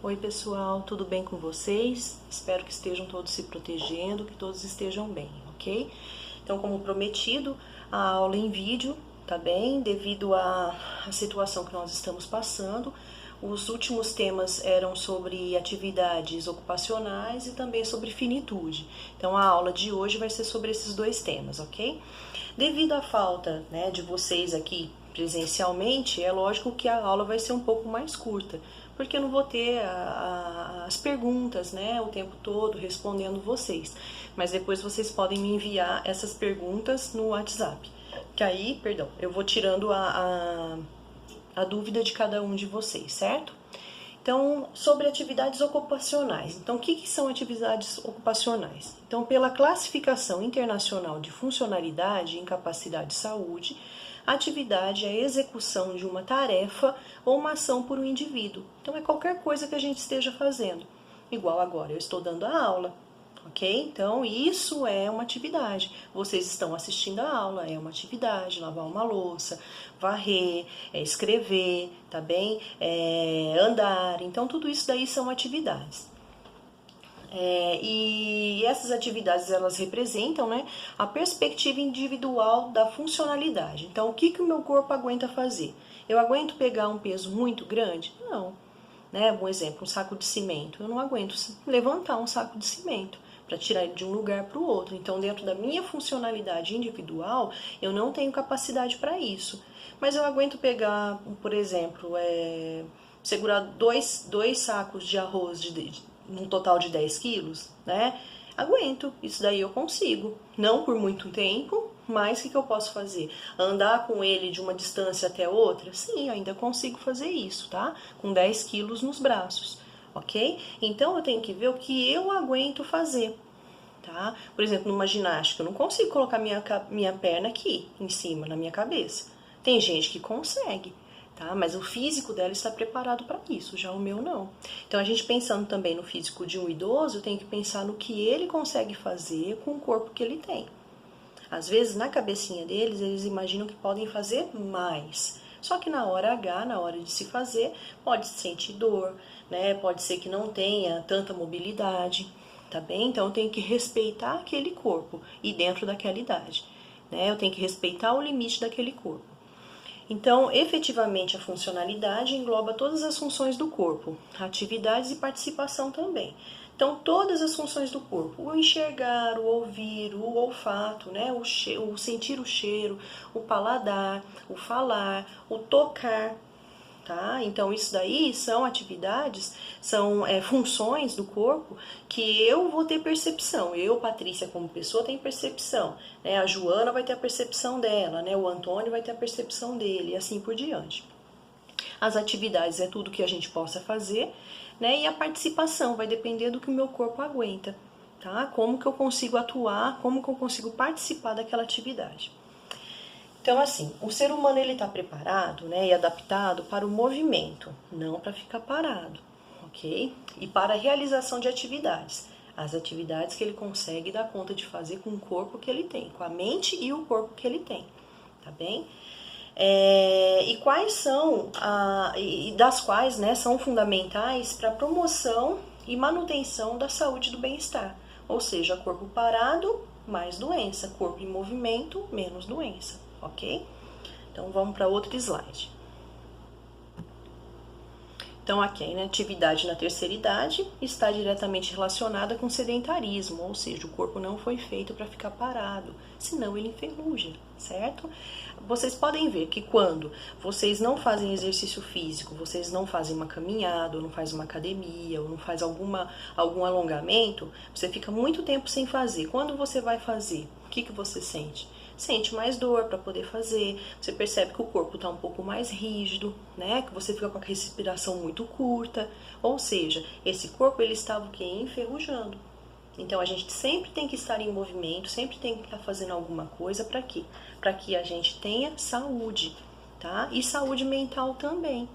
Oi pessoal, tudo bem com vocês? Espero que estejam todos se protegendo, que todos estejam bem, ok? Então, como prometido, a aula em vídeo, tá bem? Devido à situação que nós estamos passando, os últimos temas eram sobre atividades ocupacionais e também sobre finitude. Então, a aula de hoje vai ser sobre esses dois temas, ok? Devido à falta, de vocês aqui presencialmente, é lógico que a aula vai ser um pouco mais curta, porque eu não vou ter as perguntas, o tempo todo respondendo vocês. Mas depois vocês podem me enviar essas perguntas no WhatsApp. Que aí, eu vou tirando a dúvida de cada um de vocês, certo? Então, sobre atividades ocupacionais. Então, o que são atividades ocupacionais? Então, pela classificação internacional de funcionalidade, incapacidade e saúde, a atividade é a execução de uma tarefa ou uma ação por um indivíduo. Então, é qualquer coisa que a gente esteja fazendo. Igual agora, eu estou dando a aula, ok? Então, isso é uma atividade. Vocês estão assistindo a aula, é uma atividade. Lavar uma louça, varrer, escrever, tá bem? Andar. Então, tudo isso daí são atividades. E essas atividades, elas representam, a perspectiva individual da funcionalidade. Então, o que o meu corpo aguenta fazer? Eu aguento pegar um peso muito grande? Não. Um exemplo, um saco de cimento. Eu não aguento levantar um saco de cimento para tirar ele de um lugar para o outro. Então, dentro da minha funcionalidade individual, eu não tenho capacidade para isso. Mas eu aguento pegar, por exemplo, segurar dois sacos de arroz num total de 10 quilos, Aguento, isso daí eu consigo. Não por muito tempo, mas o que eu posso fazer? Andar com ele de uma distância até outra? Sim, ainda consigo fazer isso, tá? Com 10 quilos nos braços, ok? Então, eu tenho que ver o que eu aguento fazer, tá? Por exemplo, numa ginástica, eu não consigo colocar minha perna aqui, em cima, na minha cabeça. Tem gente que consegue, tá? Mas o físico dela está preparado para isso, já o meu não. Então, a gente pensando também no físico de um idoso, tem que pensar no que ele consegue fazer com o corpo que ele tem. Às vezes, na cabecinha deles, eles imaginam que podem fazer mais. Só que na hora H, na hora de se fazer, pode sentir dor, Pode ser que não tenha tanta mobilidade, tá bem? Então, eu tenho que respeitar aquele corpo e dentro daquela idade, Eu tenho que respeitar o limite daquele corpo. Então, efetivamente, a funcionalidade engloba todas as funções do corpo, atividades e participação também. Então, todas as funções do corpo, o enxergar, o ouvir, o olfato, o sentir o cheiro, o paladar, o falar, o tocar, tá? Então, isso daí são atividades, são funções do corpo que eu vou ter percepção. Eu, Patrícia, como pessoa, tenho percepção. A Joana vai ter a percepção dela, o Antônio vai ter a percepção dele, e assim por diante. As atividades é tudo que a gente possa fazer, e a participação vai depender do que o meu corpo aguenta, tá? Como que eu consigo atuar, como que eu consigo participar daquela atividade. Então, assim, o ser humano ele está preparado, e adaptado para o movimento, não para ficar parado, ok? E para a realização de atividades, as atividades que ele consegue dar conta de fazer com o corpo que ele tem, com a mente e o corpo que ele tem, tá bem? E quais são, das quais, são fundamentais para a promoção e manutenção da saúde e do bem-estar, ou seja, corpo parado, mais doença, corpo em movimento, menos doença. Ok? Então, vamos para outro slide. Então, aqui, a atividade na terceira idade está diretamente relacionada com sedentarismo, ou seja, o corpo não foi feito para ficar parado, senão ele enferruja, certo? Vocês podem ver que quando vocês não fazem exercício físico, vocês não fazem uma caminhada, ou não fazem uma academia, ou não faz algum alongamento, você fica muito tempo sem fazer. Quando você vai fazer, o que você sente? Sente mais dor para poder fazer, você percebe que o corpo está um pouco mais rígido, que você fica com a respiração muito curta, ou seja, esse corpo ele estava o quê? Enferrujando. Então, a gente sempre tem que estar em movimento, sempre tem que estar fazendo alguma coisa para quê? Para que a gente tenha saúde, tá? E saúde mental também.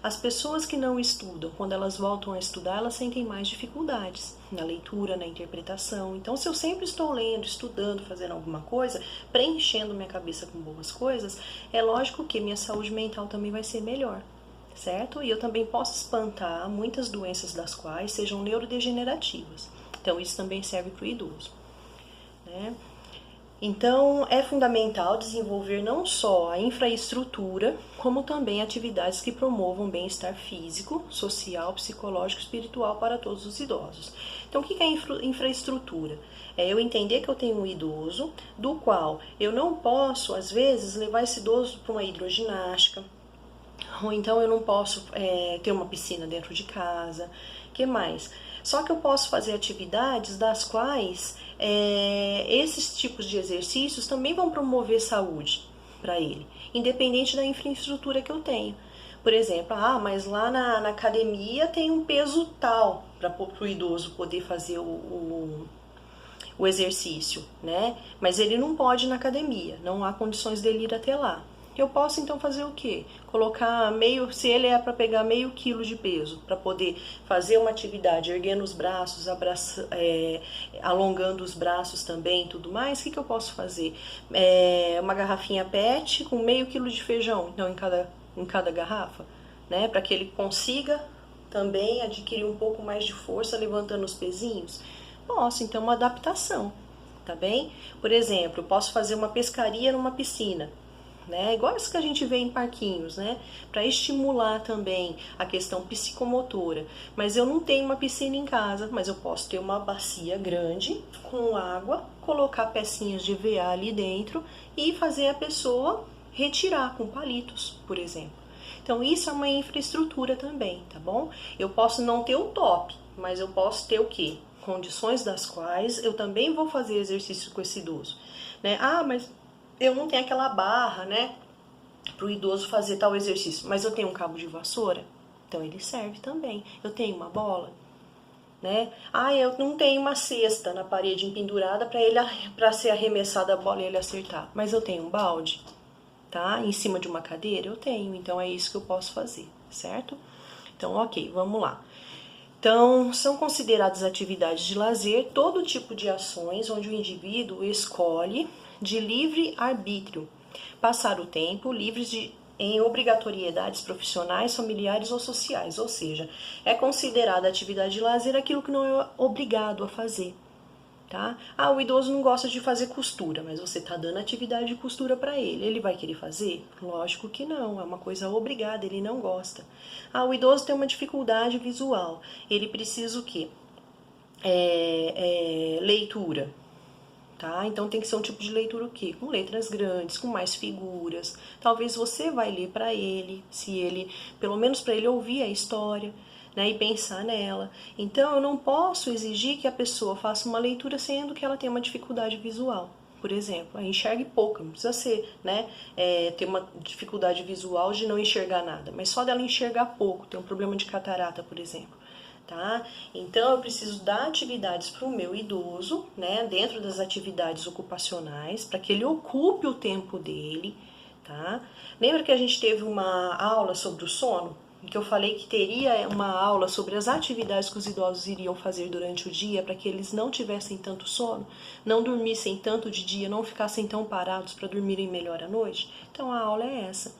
As pessoas que não estudam, quando elas voltam a estudar, elas sentem mais dificuldades na leitura, na interpretação. Então, se eu sempre estou lendo, estudando, fazendo alguma coisa, preenchendo minha cabeça com boas coisas, é lógico que minha saúde mental também vai ser melhor, certo? E eu também posso espantar muitas doenças das quais sejam neurodegenerativas. Então, isso também serve para o idoso, né? Então, é fundamental desenvolver não só a infraestrutura, como também atividades que promovam bem-estar físico, social, psicológico e espiritual para todos os idosos. Então, o que é infraestrutura? É eu entender que eu tenho um idoso, do qual eu não posso, às vezes, levar esse idoso para uma hidroginástica, ou então eu não posso ter uma piscina dentro de casa. O que mais? Só que eu posso fazer atividades das quais esses tipos de exercícios também vão promover saúde para ele, independente da infraestrutura que eu tenho. Por exemplo, mas lá na academia tem um peso tal para o idoso poder fazer o exercício, né? Mas ele não pode ir na academia, não há condições dele ir até lá. Eu posso então fazer o quê? Colocar se ele é para pegar meio quilo de peso, para poder fazer uma atividade, erguendo os braços, alongando os braços também e tudo mais, o que eu posso fazer? Uma garrafinha PET com meio quilo de feijão, então em cada garrafa, né? Para que ele consiga também adquirir um pouco mais de força levantando os pezinhos. Posso, então, uma adaptação, tá bem? Por exemplo, eu posso fazer uma pescaria numa piscina, né? Igual isso que a gente vê em parquinhos, né? Para estimular também a questão psicomotora. Mas eu não tenho uma piscina em casa, mas eu posso ter uma bacia grande com água, colocar pecinhas de EVA ali dentro e fazer a pessoa retirar com palitos, por exemplo. Então isso é uma infraestrutura também, tá bom? Eu posso não ter o top, mas eu posso ter o quê? Condições das quais eu também vou fazer exercício com esse idoso, né? Mas eu não tenho aquela barra, né, para o idoso fazer tal exercício, mas eu tenho um cabo de vassoura, então ele serve também. Eu tenho uma bola, né? Eu não tenho uma cesta na parede empendurada para ser arremessada a bola e ele acertar, mas eu tenho um balde, tá? Em cima de uma cadeira eu tenho, então é isso que eu posso fazer, certo? Então, ok, vamos lá. Então, são consideradas atividades de lazer todo tipo de ações onde o indivíduo escolhe de livre arbítrio passar o tempo em obrigatoriedades profissionais, familiares ou sociais, ou seja, é considerada atividade de lazer aquilo que não é obrigado a fazer. Tá? O idoso não gosta de fazer costura, mas você está dando atividade de costura para ele. Ele vai querer fazer? Lógico que não, é uma coisa obrigada, ele não gosta. O idoso tem uma dificuldade visual, ele precisa o quê? Leitura. Tá? Então tem que ser um tipo de leitura o quê? Com letras grandes, com mais figuras. Talvez você vai ler para ele, pelo menos para ele ouvir a história, né, e pensar nela. Então eu não posso exigir que a pessoa faça uma leitura sendo que ela tem uma dificuldade visual. Por exemplo, enxergue pouco, não precisa ser, né, ter uma dificuldade visual de não enxergar nada, mas só dela enxergar pouco, tem um problema de catarata, por exemplo. Tá? Então, eu preciso dar atividades para o meu idoso, né, dentro das atividades ocupacionais, para que ele ocupe o tempo dele. Tá? Lembra que a gente teve uma aula sobre o sono? Em que eu falei que teria uma aula sobre as atividades que os idosos iriam fazer durante o dia para que eles não tivessem tanto sono, não dormissem tanto de dia, não ficassem tão parados para dormirem melhor à noite? Então, a aula é essa.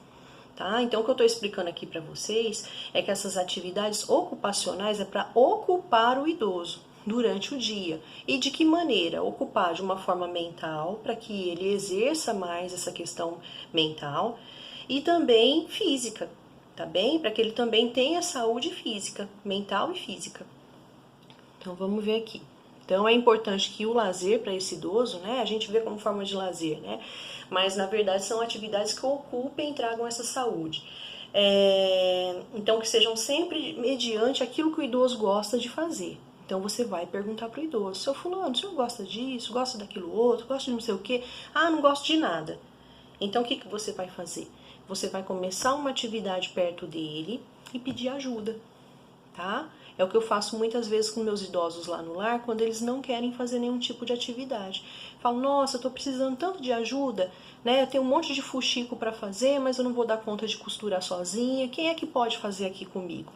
Tá? Então, o que eu estou explicando aqui para vocês é que essas atividades ocupacionais é para ocupar o idoso durante o dia. E de que maneira? Ocupar de uma forma mental, para que ele exerça mais essa questão mental, e também física, tá bem? Para que ele também tenha saúde física, mental e física. Então, vamos ver aqui. Então, é importante que o lazer para esse idoso, né, a gente vê como forma de lazer, né, mas na verdade são atividades que ocupem e tragam essa saúde. Então, que sejam sempre mediante aquilo que o idoso gosta de fazer. Então, você vai perguntar para o idoso: seu fulano, o senhor gosta disso, gosta daquilo outro, gosta de não sei o quê? Não gosto de nada. Então, o que você vai fazer? Você vai começar uma atividade perto dele e pedir ajuda, tá? É o que eu faço muitas vezes com meus idosos lá no lar, quando eles não querem fazer nenhum tipo de atividade. Falo: nossa, eu tô precisando tanto de ajuda, né? Eu tenho um monte de fuxico para fazer, mas eu não vou dar conta de costurar sozinha. Quem é que pode fazer aqui comigo?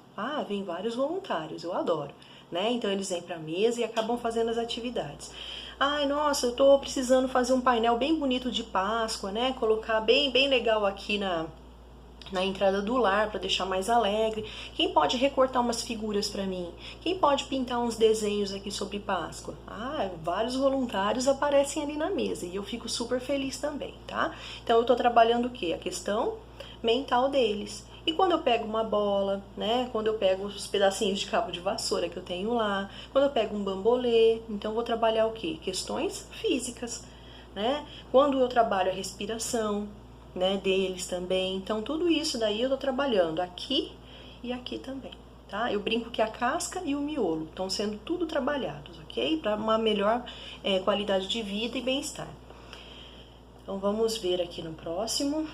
Vem vários voluntários, eu adoro, né? Então eles vêm para a mesa e acabam fazendo as atividades. Nossa, eu tô precisando fazer um painel bem bonito de Páscoa, né? Colocar bem legal aqui na entrada do lar para deixar mais alegre. Quem pode recortar umas figuras para mim? Quem pode pintar uns desenhos aqui sobre Páscoa? Ah, vários voluntários aparecem ali na mesa e eu fico super feliz também, tá? Então eu tô trabalhando o quê? A questão mental deles. E quando eu pego uma bola, né? Quando eu pego os pedacinhos de cabo de vassoura que eu tenho lá, quando eu pego um bambolê, então eu vou trabalhar o quê? Questões físicas, né? Quando eu trabalho a respiração, né, deles também. Então tudo isso daí eu tô trabalhando aqui e aqui também, tá? Eu brinco que a casca e o miolo estão sendo tudo trabalhados, ok? Para uma melhor qualidade de vida e bem-estar. Então vamos ver aqui no próximo.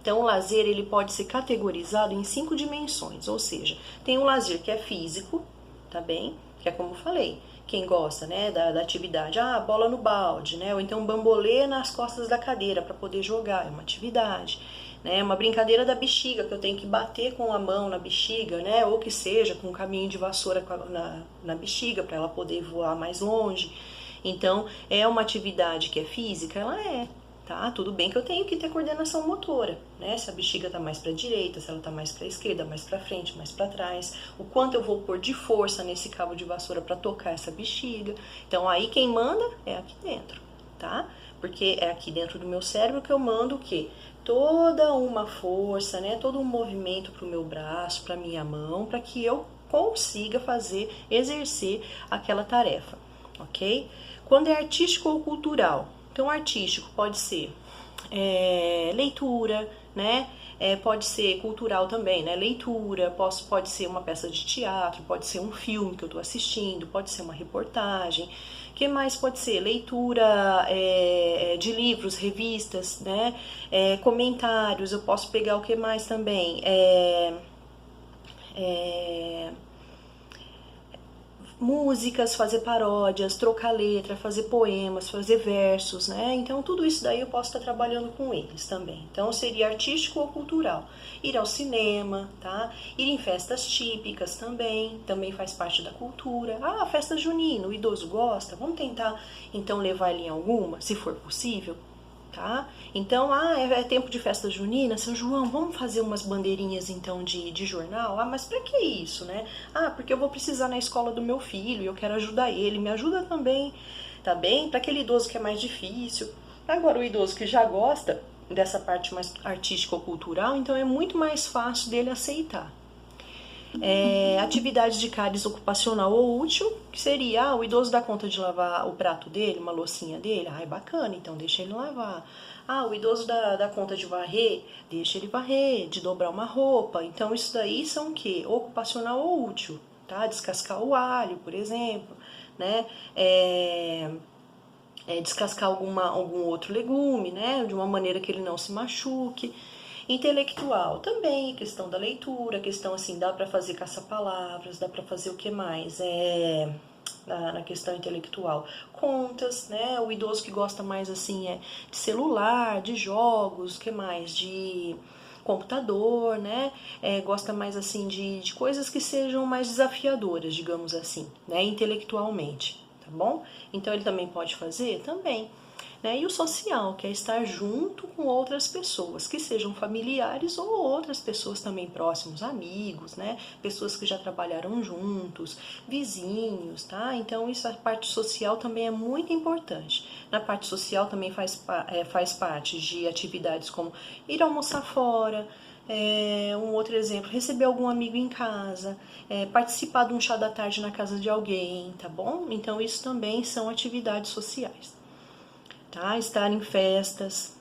Então o lazer ele pode ser categorizado em 5 dimensões, ou seja, tem um lazer que é físico, tá bem? Que é como eu falei, quem gosta, né, da atividade, bola no balde, né, ou então bambolê nas costas da cadeira para poder jogar, é uma atividade, né, uma brincadeira da bexiga, que eu tenho que bater com a mão na bexiga, né, ou que seja com um caminho de vassoura na bexiga para ela poder voar mais longe. Então, é uma atividade que é física, ela é. Tá? Tudo bem que eu tenho que ter coordenação motora, né? Se a bexiga tá mais para direita, se ela tá mais para esquerda, mais para frente, mais para trás, o quanto eu vou pôr de força nesse cabo de vassoura para tocar essa bexiga. Então aí quem manda é aqui dentro, tá? Porque é aqui dentro do meu cérebro que eu mando o quê? Toda uma força, né? Todo um movimento pro meu braço, para minha mão, para que eu consiga fazer, exercer aquela tarefa, ok? Quando é artístico ou cultural, então, artístico pode ser leitura, né? Pode ser cultural também, né? Leitura, pode ser uma peça de teatro, pode ser um filme que eu estou assistindo, pode ser uma reportagem. O que mais pode ser? Leitura de livros, revistas, né? Comentários, eu posso pegar o que mais também? Músicas, fazer paródias, trocar letra, fazer poemas, fazer versos, né? Então tudo isso daí eu posso estar trabalhando com eles também. Então seria artístico ou cultural. Ir ao cinema, tá? Ir em festas típicas também faz parte da cultura. Ah, festa junina, o idoso gosta, vamos tentar então levar ele em alguma, se for possível. Tá? Então, é tempo de festa junina, São João, vamos fazer umas bandeirinhas então de jornal? Mas pra que isso, né? Porque eu vou precisar na escola do meu filho, eu quero ajudar ele, me ajuda também, tá bem? Para aquele idoso que é mais difícil. Agora, o idoso que já gosta dessa parte mais artística ou cultural, então é muito mais fácil dele aceitar. Atividades de cáries ocupacional ou útil, que seria, o idoso dá conta de lavar o prato dele, uma loucinha dele, é bacana, então deixa ele lavar. O idoso dá conta de varrer, deixa ele varrer, de dobrar uma roupa, então isso daí são o quê? Ocupacional ou útil, tá? Descascar o alho, por exemplo, né? Descascar algum outro legume, né? De uma maneira que ele não se machuque. Intelectual também, questão da leitura, questão assim, dá para fazer caça-palavras, dá para fazer o que mais? Na questão intelectual, contas, né? O idoso que gosta mais assim de celular, de jogos, que mais? De computador, né? Gosta mais assim de coisas que sejam mais desafiadoras, digamos assim, né? Intelectualmente, tá bom? Então ele também pode fazer? Também. Né? E o social, que é estar junto com outras pessoas, que sejam familiares ou outras pessoas também próximos, amigos, né? Pessoas que já trabalharam juntos, vizinhos, tá? Então isso, a parte social também é muito importante. Na parte social também faz parte de atividades como ir almoçar fora, um outro exemplo, receber algum amigo em casa, participar de um chá da tarde na casa de alguém, tá bom? Então isso também são atividades sociais. Tá? Estar em festas,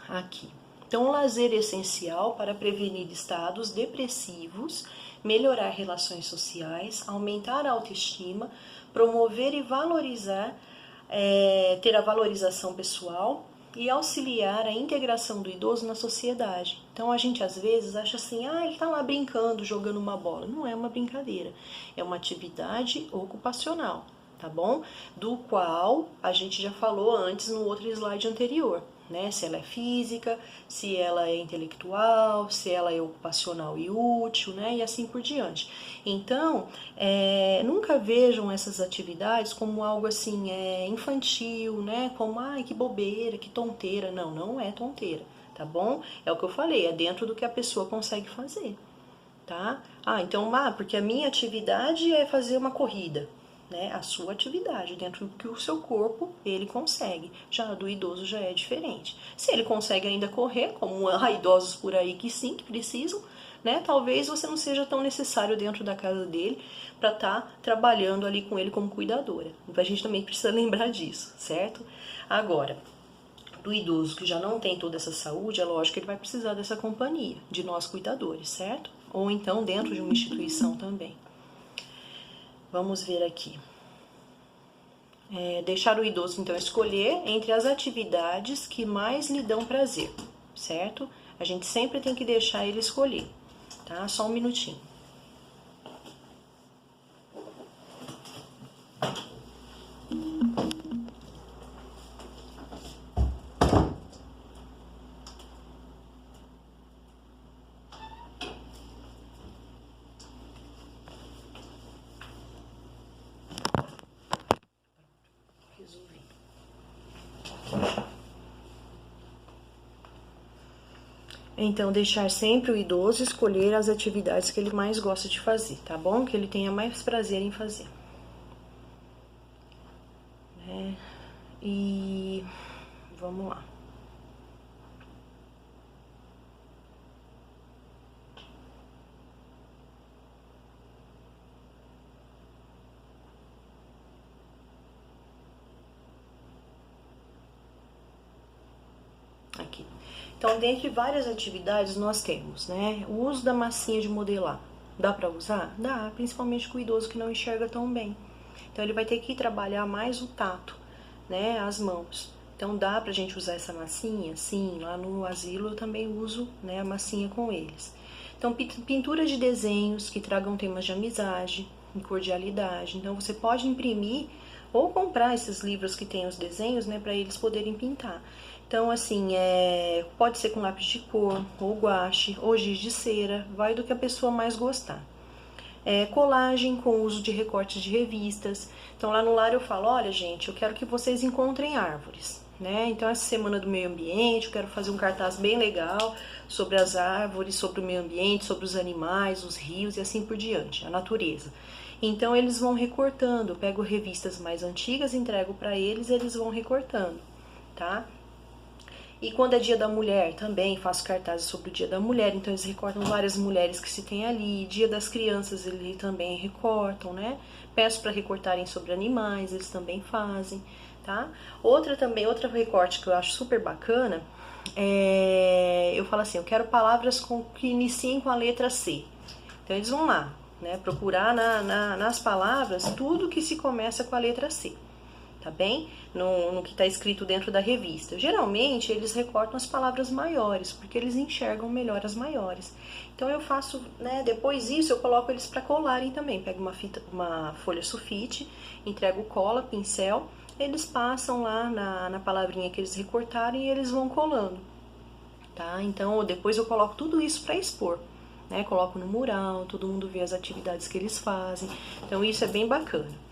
aqui. Então, o lazer é essencial para prevenir estados depressivos, melhorar relações sociais, aumentar a autoestima, promover e valorizar, ter a valorização pessoal e auxiliar a integração do idoso na sociedade. Então, a gente às vezes acha assim, ele tá lá brincando, jogando uma bola. Não é uma brincadeira, é uma atividade ocupacional. Tá bom? Do qual a gente já falou antes no outro slide anterior, né? Se ela é física, se ela é intelectual, se ela é ocupacional e útil, né? E assim por diante. Então, nunca vejam essas atividades como algo assim infantil, né? Como, que bobeira, que tonteira. Não, não é tonteira. tá bom? É o que eu falei, é dentro do que a pessoa consegue fazer, tá? Então, porque a minha atividade é fazer uma corrida, né? A sua atividade, dentro do que o seu corpo, ele consegue. Já a do idoso já é diferente. Se ele consegue ainda correr, como há idosos por aí que sim, que precisam, né? Talvez você não seja tão necessário dentro da casa dele para estar trabalhando ali com ele como cuidadora. A gente também precisa lembrar disso, certo? Agora, do idoso que já não tem toda essa saúde, é lógico que ele vai precisar dessa companhia, de nós cuidadores, certo? Ou então dentro de uma instituição também. Vamos ver aqui. Deixar o idoso, então, escolher entre as atividades que mais lhe dão prazer, certo? A gente sempre tem que deixar ele escolher, tá? Só um minutinho. Então, deixar sempre o idoso escolher as atividades que ele mais gosta de fazer, tá bom? Que ele tenha mais prazer em fazer. E vamos lá. Aqui. Então, dentre várias atividades, nós temos, né, o uso da massinha de modelar. Dá para usar? Dá, principalmente com o idoso que não enxerga tão bem. Então, ele vai ter que trabalhar mais o tato, né, as mãos. Então, dá pra gente usar essa massinha? Sim, lá no asilo eu também uso, né, a massinha com eles. Então, pintura de desenhos que tragam temas de amizade e cordialidade. Então, você pode imprimir ou comprar esses livros que tem os desenhos, né, para eles poderem pintar. Então, assim, pode ser com lápis de cor, ou guache, ou giz de cera, vai do que a pessoa mais gostar. Colagem com uso de recortes de revistas. Então, lá no lar eu falo, olha, gente, eu quero que vocês encontrem árvores, né? Então, essa semana do meio ambiente, eu quero fazer um cartaz bem legal sobre as árvores, sobre o meio ambiente, sobre os animais, os rios e assim por diante, a natureza. Então, eles vão recortando, eu pego revistas mais antigas, entrego para eles, eles vão recortando, tá? E quando é dia da mulher, também faço cartazes sobre o dia da mulher, então eles recortam várias mulheres que se tem ali. Dia das crianças, eles também recortam, né? Peço para recortarem sobre animais, eles também fazem, tá? Outro recorte que eu acho super bacana, eu falo assim, eu quero palavras que iniciem com a letra C. Então eles vão lá, né? Procurar nas palavras tudo que se começa com a letra C. Tá bem? No que está escrito dentro da revista. Geralmente, eles recortam as palavras maiores, porque eles enxergam melhor as maiores. Então, eu faço, né, depois disso, eu coloco eles para colarem também. Pego uma folha sulfite, entrego cola, pincel, eles passam lá na palavrinha que eles recortarem e eles vão colando, tá? Então, depois eu coloco tudo isso para expor, né? Coloco no mural, todo mundo vê as atividades que eles fazem. Então, isso é bem bacana.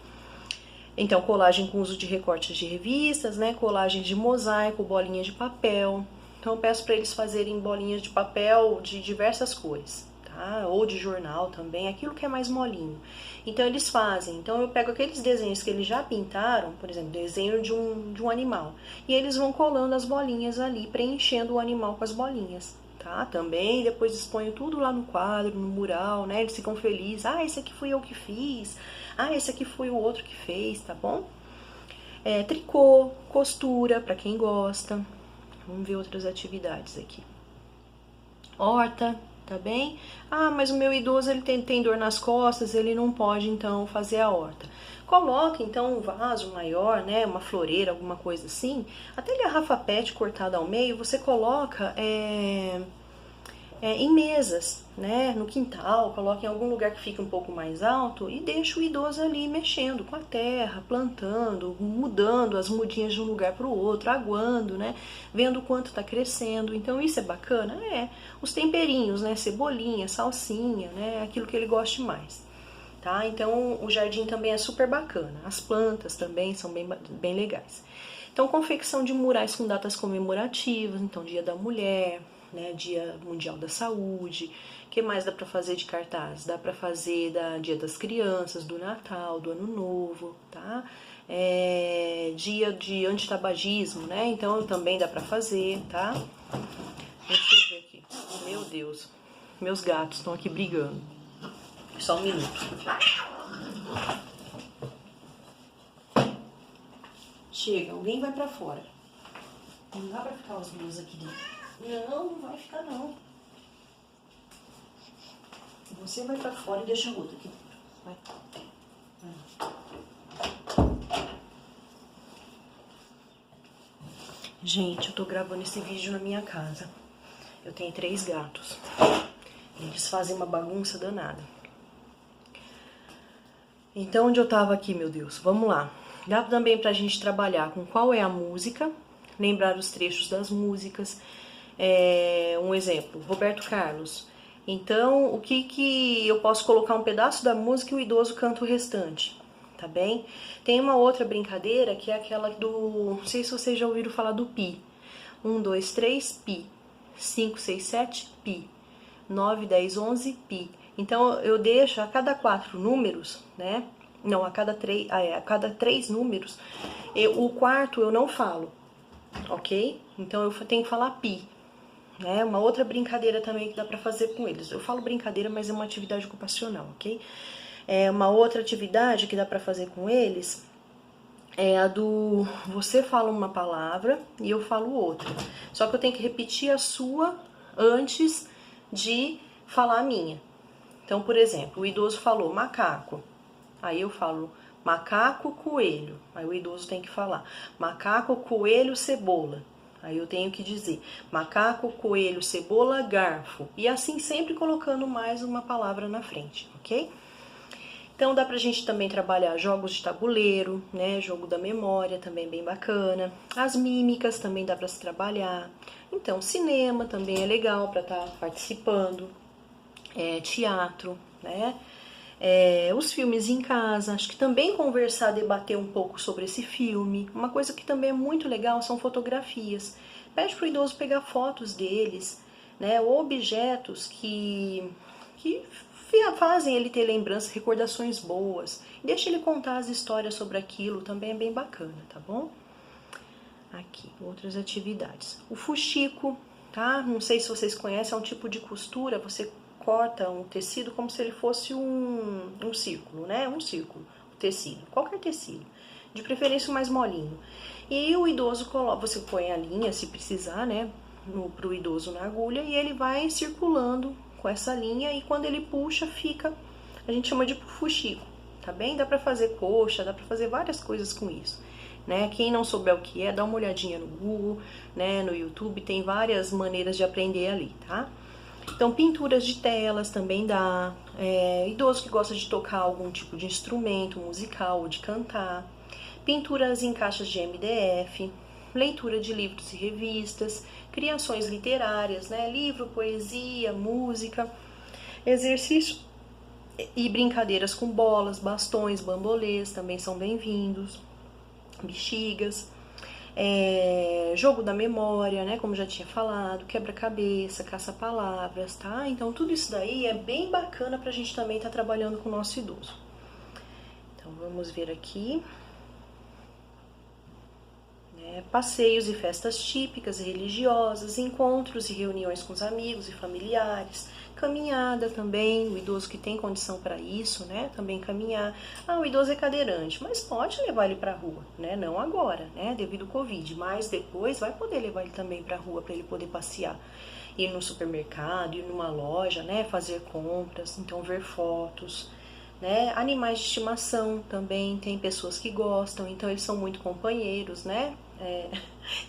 Então, colagem com uso de recortes de revistas, né? Colagens de mosaico, bolinhas de papel. Então, eu peço para eles fazerem bolinhas de papel de diversas cores, tá? Ou de jornal também, aquilo que é mais molinho. Então, eles fazem. Então, eu pego aqueles desenhos que eles já pintaram, por exemplo, desenho de um animal. E eles vão colando as bolinhas ali, preenchendo o animal com as bolinhas, tá? Também, depois exponho tudo lá no quadro, no mural, né? Eles ficam felizes. Ah, esse aqui fui eu que fiz. Ah, esse aqui foi o outro que fez, tá bom? Tricô, costura, para quem gosta. Vamos ver outras atividades aqui. Horta, tá bem? Ah, mas o meu idoso ele tem dor nas costas, ele não pode então fazer a horta. Coloca então um vaso maior, né, uma floreira, alguma coisa assim. Até garrafa PET cortada ao meio, você coloca em mesas, né, no quintal, coloca em algum lugar que fique um pouco mais alto e deixa o idoso ali mexendo com a terra, plantando, mudando as mudinhas de um lugar para o outro, aguando, né, vendo o quanto está crescendo. Então isso é bacana? Os temperinhos, né, cebolinha, salsinha, né, aquilo que ele goste mais, tá? Então o jardim também é super bacana, as plantas também são bem legais. Então, confecção de murais com datas comemorativas, então Dia da Mulher, né, Dia Mundial da Saúde. O que mais dá para fazer de cartaz? Dá para fazer da Dia das Crianças, do Natal, do Ano Novo, tá? Dia de antitabagismo, né? Então também dá para fazer, tá? Deixa eu ver aqui. Meu Deus, meus gatos estão aqui brigando. Só um minuto. Chega, alguém vai pra fora. Não dá pra ficar os duas aqui dentro. Não, não vai ficar não. Você vai pra fora e deixa a outra aqui dentro. Vai. Gente, eu tô gravando esse vídeo na minha casa. Eu tenho 3 gatos. Eles fazem uma bagunça danada. Então, onde eu tava aqui, meu Deus? Vamos lá. Dá também pra gente trabalhar com qual é a música, lembrar os trechos das músicas. Um exemplo, Roberto Carlos. Então, o que eu posso colocar um pedaço da música e o idoso canta o restante, tá bem? Tem uma outra brincadeira que é aquela do... Não sei se vocês já ouviram falar do pi. 1, 2, 3, pi. 5, 6, 7, pi. 9, 10, 11, pi. Então, eu deixo a cada 4 números, né? Não, a cada 3 números, o quarto eu não falo, ok? Então, eu tenho que falar pi. Né? Uma outra brincadeira também que dá pra fazer com eles. Eu falo brincadeira, mas é uma atividade ocupacional, ok? Uma outra atividade que dá pra fazer com eles é a do... Você fala uma palavra e eu falo outra. Só que eu tenho que repetir a sua antes de falar a minha. Então, por exemplo, o idoso falou macaco. Aí eu falo macaco, coelho. Aí o idoso tem que falar macaco, coelho, cebola. Aí eu tenho que dizer macaco, coelho, cebola, garfo. E assim sempre colocando mais uma palavra na frente, ok? Então dá pra gente também trabalhar jogos de tabuleiro, né? Jogo da memória também bem bacana. As mímicas também dá pra se trabalhar. Então cinema também é legal pra estar participando. Teatro, né? Os filmes em casa, acho que também conversar, debater um pouco sobre esse filme. Uma coisa que também é muito legal são fotografias. Pede para o idoso pegar fotos deles, né, ou objetos que fazem ele ter lembranças, recordações boas. Deixa ele contar as histórias sobre aquilo, também é bem bacana, tá bom? Aqui, outras atividades. O fuxico, tá? Não sei se vocês conhecem, é um tipo de costura, você corta um tecido como se ele fosse um círculo, né? Um círculo, o tecido, qualquer tecido, de preferência o mais molinho. E o idoso coloca, você põe a linha, se precisar, né? Pro idoso na agulha e ele vai circulando com essa linha e quando ele puxa fica, a gente chama de fuxico, tá bem? Dá pra fazer coxa, dá pra fazer várias coisas com isso. Né? Quem não souber o que é, dá uma olhadinha no Google, né? No YouTube, tem várias maneiras de aprender ali, tá? Então, pinturas de telas também dá. Idoso que gosta de tocar algum tipo de instrumento musical ou de cantar. Pinturas em caixas de MDF. Leitura de livros e revistas. Criações literárias, né? Livro, poesia, música. Exercício e brincadeiras com bolas, bastões, bambolês também são bem-vindos. Bexigas. Jogo da memória, né, como já tinha falado, quebra-cabeça, caça-palavras, tá? Então tudo isso daí é bem bacana pra gente também estar trabalhando com o nosso idoso. Então vamos ver aqui. Passeios e festas típicas e religiosas, encontros e reuniões com os amigos e familiares, caminhada também, o idoso que tem condição para isso, né, também caminhar. O idoso é cadeirante, mas pode levar ele para a rua, né, não agora, né, devido ao Covid, mas depois vai poder levar ele também para a rua para ele poder passear, ir no supermercado, ir numa loja, né, fazer compras, então ver fotos. Né? Animais de estimação também, tem pessoas que gostam, então eles são muito companheiros, né?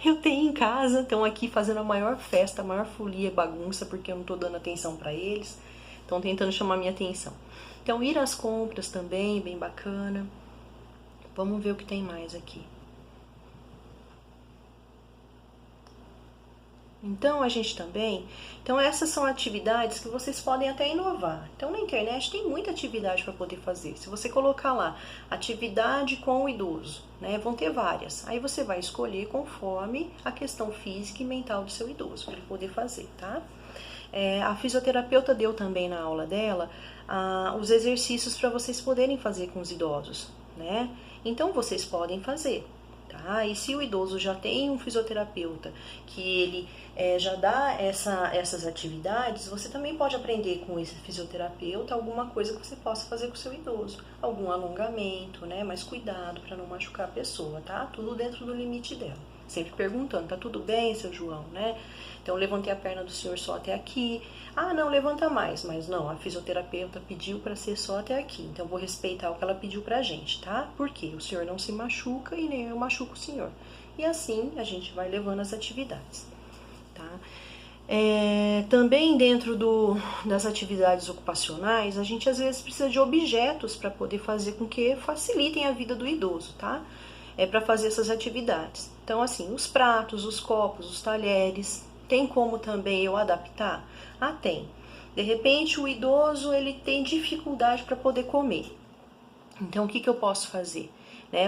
Eu tenho em casa, estão aqui fazendo a maior festa, a maior folia, bagunça, porque eu não estou dando atenção para eles, estão tentando chamar minha atenção. Então, ir às compras também, bem bacana. Vamos ver o que tem mais aqui. Então, a gente também... Então, essas são atividades que vocês podem até inovar. Então, na internet tem muita atividade para poder fazer. Se você colocar lá, atividade com o idoso, né, vão ter várias. Aí você vai escolher conforme a questão física e mental do seu idoso, para ele poder fazer, tá? A fisioterapeuta deu também na aula dela os exercícios para vocês poderem fazer com os idosos, né? Então, vocês podem fazer. Tá? E se o idoso já tem um fisioterapeuta que ele já dá essas atividades, você também pode aprender com esse fisioterapeuta alguma coisa que você possa fazer com o seu idoso. Algum alongamento, né? Mas cuidado para não machucar a pessoa, tá? Tudo dentro do limite dela. Sempre perguntando, tá tudo bem, seu João, né? Então, levantei a perna do senhor só até aqui. Ah, não, levanta mais. Mas não, a fisioterapeuta pediu para ser só até aqui. Então, vou respeitar o que ela pediu pra gente, tá? Porque o senhor não se machuca e nem eu machuco o senhor. E assim, a gente vai levando as atividades, tá? Também dentro das atividades ocupacionais, a gente às vezes precisa de objetos para poder fazer com que facilitem a vida do idoso, tá? Para fazer essas atividades. Então, assim, os pratos, os copos, os talheres, tem como também eu adaptar? Ah, tem. De repente, o idoso ele tem dificuldade para poder comer. Então, o que eu posso fazer?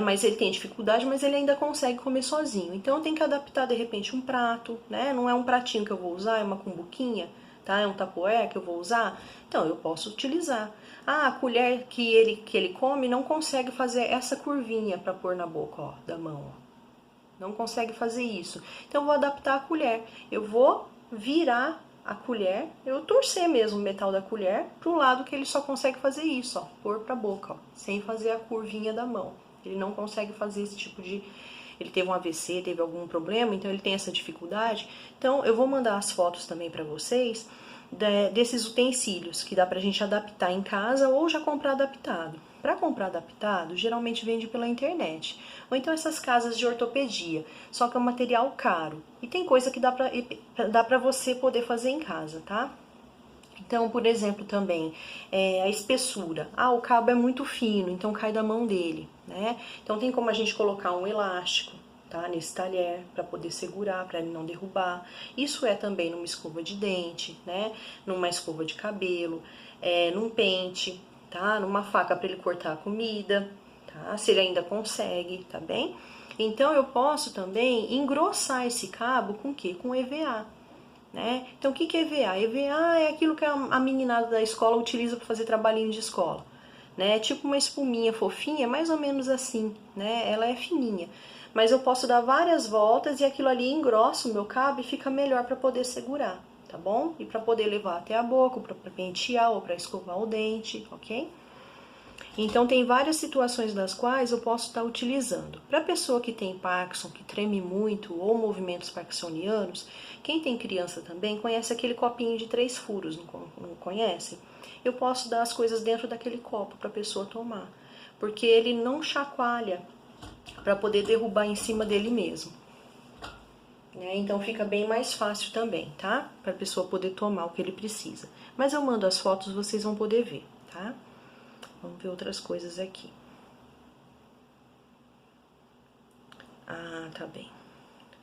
Mas ele tem dificuldade, mas ele ainda consegue comer sozinho. Então, eu tenho que adaptar, de repente, um prato, né? Não é um pratinho que eu vou usar, é uma cumbuquinha, tá? É um tapoé que eu vou usar. Então, eu posso utilizar. Ah, a colher que ele come não consegue fazer essa curvinha para pôr na boca, ó, da mão, ó. Não consegue fazer isso. Então, eu vou adaptar a colher. Eu vou virar a colher, eu torcer mesmo o metal da colher para o lado que ele só consegue fazer isso, ó, pôr para a boca, ó, sem fazer a curvinha da mão. Ele não consegue fazer esse tipo de... Ele teve um AVC, teve algum problema, então ele tem essa dificuldade. Então, eu vou mandar as fotos também para vocês desses utensílios que dá pra gente adaptar em casa ou já comprar adaptado. Para comprar adaptado, geralmente vende pela internet. Ou então essas casas de ortopedia, só que é um material caro. E tem coisa que dá pra você poder fazer em casa, tá? Então, por exemplo, também a espessura. Ah, o cabo é muito fino, então cai da mão dele, né? Então tem como a gente colocar um elástico, tá? Nesse talher, para poder segurar, para ele não derrubar. Isso é também numa escova de dente, né? Numa escova de cabelo, num pente, tá? Numa faca para ele cortar a comida, tá? Se ele ainda consegue, tá bem? Então eu posso também engrossar esse cabo com o quê? Com EVA. Né? Então, o que é EVA? EVA é aquilo que a meninada da escola utiliza para fazer trabalhinho de escola. Né? Tipo uma espuminha fofinha, mais ou menos assim. Né? Ela é fininha. Mas eu posso dar várias voltas e aquilo ali engrossa o meu cabo e fica melhor para poder segurar, tá bom? E para poder levar até a boca, para pentear ou para escovar o dente, ok? Então, tem várias situações das quais eu posso estar utilizando. Para a pessoa que tem Parkinson, que treme muito, ou movimentos parkinsonianos, quem tem criança também conhece aquele copinho de 3 furos, não conhece? Eu posso dar as coisas dentro daquele copo para a pessoa tomar, porque ele não chacoalha para poder derrubar em cima dele mesmo. Então fica bem mais fácil também, tá? Para a pessoa poder tomar o que ele precisa. Mas eu mando as fotos, vocês vão poder ver, tá? Vamos ver outras coisas aqui. Ah, tá bem.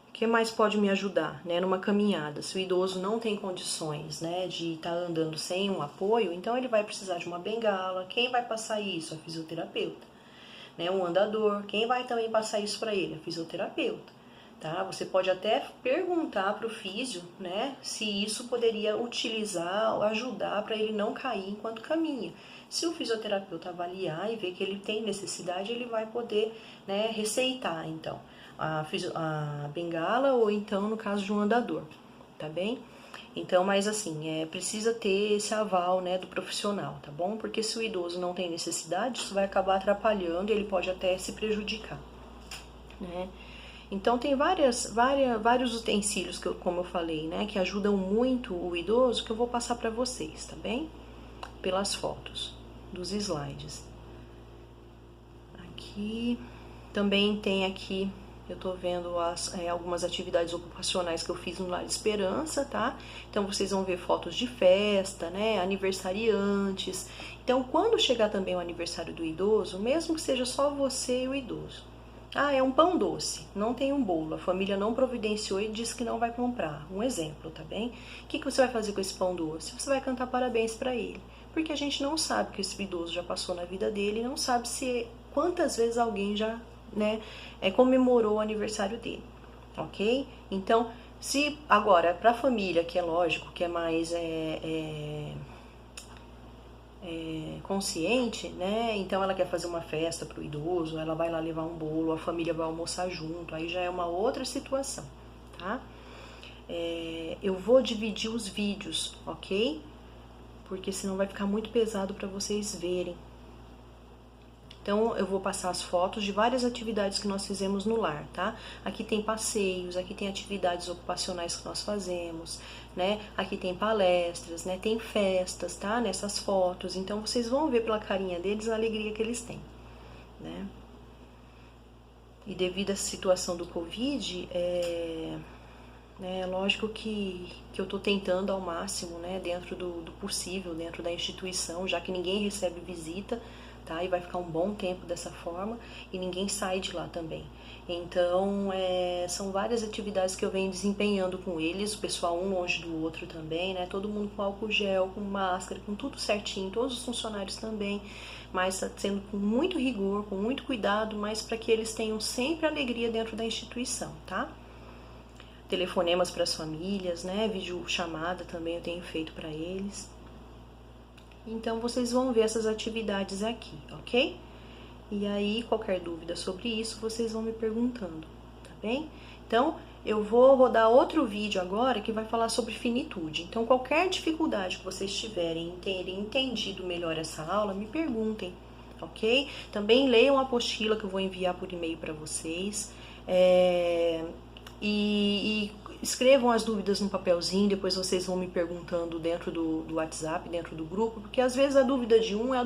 O que mais pode me ajudar, né, numa caminhada? Se o idoso não tem condições, né, de estar andando sem um apoio, então ele vai precisar de uma bengala. Quem vai passar isso? A fisioterapeuta. Né, um andador. Quem vai também passar isso para ele? A fisioterapeuta. Tá? Você pode até perguntar para o físio, né, se isso poderia utilizar, ajudar para ele não cair enquanto caminha. Se o fisioterapeuta avaliar e ver que ele tem necessidade, ele vai poder, né, receitar, então, a bengala ou então, no caso de um andador, tá bem? Então, mas assim, precisa ter esse aval, né, do profissional, tá bom? Porque se o idoso não tem necessidade, isso vai acabar atrapalhando e ele pode até se prejudicar, né? Então, tem vários utensílios, como eu falei, né, que ajudam muito o idoso, que eu vou passar para vocês, tá bem? Pelas fotos dos slides. Aqui, também tem aqui, eu tô vendo algumas atividades ocupacionais que eu fiz no Lar Esperança, tá? Então, vocês vão ver fotos de festa, né, aniversariantes. Então, quando chegar também o aniversário do idoso, mesmo que seja só você e o idoso, Ah, é um pão doce, não tem um bolo, a família não providenciou e disse que não vai comprar. Um exemplo, tá bem? O que você vai fazer com esse pão doce? Você vai cantar parabéns para ele. Porque a gente não sabe o que esse idoso já passou na vida dele, não sabe se quantas vezes alguém já, né, comemorou o aniversário dele, ok? Então, se agora para a família, que é lógico, que é mais consciente, né? Então ela quer fazer uma festa para o idoso, ela vai lá levar um bolo, a família vai almoçar junto, aí já é uma outra situação, tá? Eu vou dividir os vídeos, ok? Porque senão vai ficar muito pesado para vocês verem. Então eu vou passar as fotos de várias atividades que nós fizemos no lar, tá? Aqui tem passeios, aqui tem atividades ocupacionais que nós fazemos, né? Aqui tem palestras, né? Tem festas, tá? Nessas fotos. Então vocês vão ver pela carinha deles a alegria que eles têm, né? E devido à situação do Covid, lógico que eu tô tentando ao máximo, né? Dentro do possível, dentro da instituição, já que ninguém recebe visita, tá? E vai ficar um bom tempo dessa forma e ninguém sai de lá também. Então, são várias atividades que eu venho desempenhando com eles, o pessoal um longe do outro também, né? Todo mundo com álcool gel, com máscara, com tudo certinho, todos os funcionários também, mas sendo com muito rigor, com muito cuidado, mas para que eles tenham sempre alegria dentro da instituição, tá? Telefonemas para as famílias, né? Vídeo chamada também eu tenho feito para eles. Então vocês vão ver essas atividades aqui, ok? E aí, qualquer dúvida sobre isso, vocês vão me perguntando, tá bem? Então, eu vou rodar outro vídeo agora que vai falar sobre finitude. Então, qualquer dificuldade que vocês tiverem em terem entendido melhor essa aula, me perguntem, ok? Também leiam a apostila que eu vou enviar por e-mail para vocês. E escrevam as dúvidas no papelzinho, depois vocês vão me perguntando dentro do WhatsApp, dentro do grupo, porque às vezes a dúvida de um é a